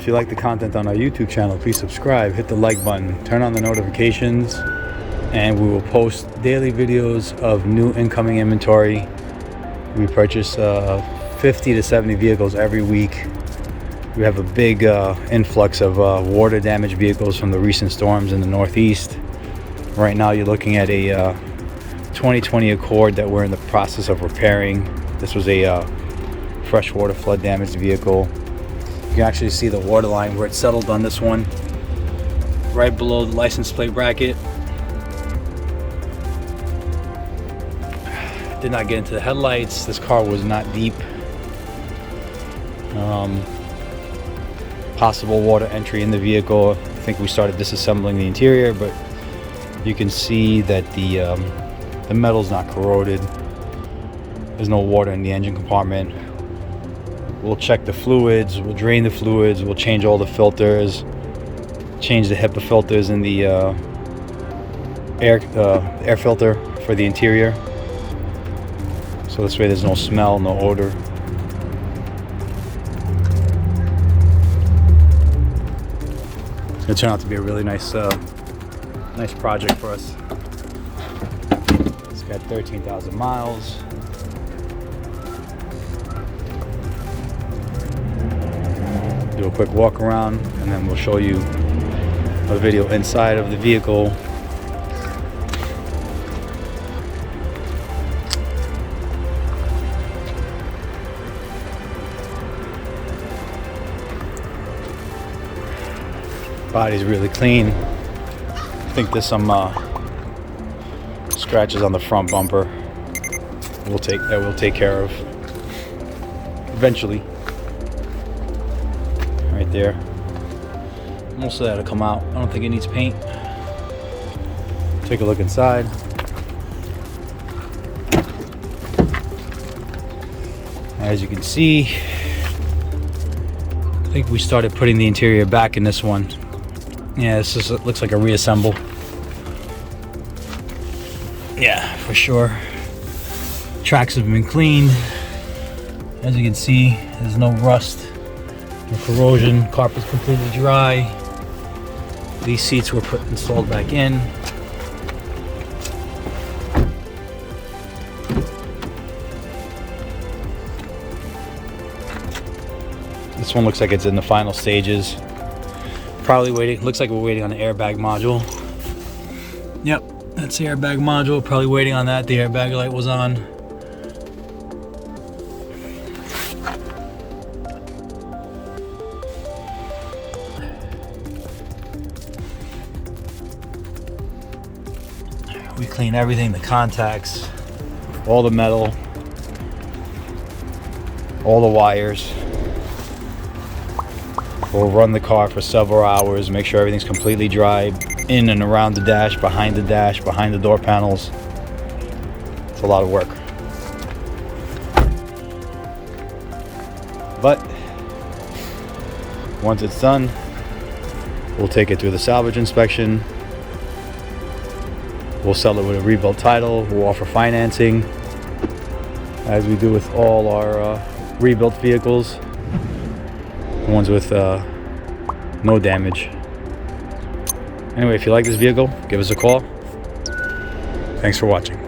If you like the content on our YouTube channel, please subscribe, hit the like button, turn on the notifications, and we will post daily videos of new incoming inventory. We purchase 50 to 70 vehicles every week. We have a big influx of water damaged vehicles from the recent storms in the Northeast. Right now you're looking at a 2020 Accord that we're in the process of repairing. This was a freshwater flood damaged vehicle. You can actually see the water line where it settled on this one, right below the license plate bracket. Did not get into the headlights. This car was not deep. Possible water entry in the vehicle. I think we started disassembling the interior, but you can see that the metal's not corroded. There's no water in the engine compartment. We'll check the fluids, we'll drain the fluids, we'll change all the filters, change the HEPA filters in the air filter for the interior. So this way there's no smell, no odor. It's gonna turn out to be a really nice project for us. It's got 13,000 miles. Do a quick walk around, and then we'll show you a video inside of the vehicle. Body's really clean. I think there's some scratches on the front bumper. We'll take care of eventually. Right there. Most of that'll come out. I don't think it needs paint. Take a look inside. As you can see, I think we started putting the interior back in this one. Yeah, this looks like a reassemble. Yeah, for sure. Tracks have been cleaned. As you can see, there's no rust, no corrosion. Carpet's completely dry. These seats were installed back in. This one looks like it's in the final stages. Probably waiting, looks like we're waiting on the airbag module. Yep, that's the airbag module. Probably waiting on that. The airbag light was on. We clean everything, the contacts, all the metal, all the wires. We'll run the car for several hours, make sure everything's completely dry, in and around the dash, behind the door panels. It's a lot of work. But once it's done, we'll take it through the salvage inspection. We'll sell it with a rebuilt title. We'll offer financing, as we do with all our rebuilt vehicles. The ones with no damage. Anyway, if you like this vehicle, give us a call. Thanks for watching.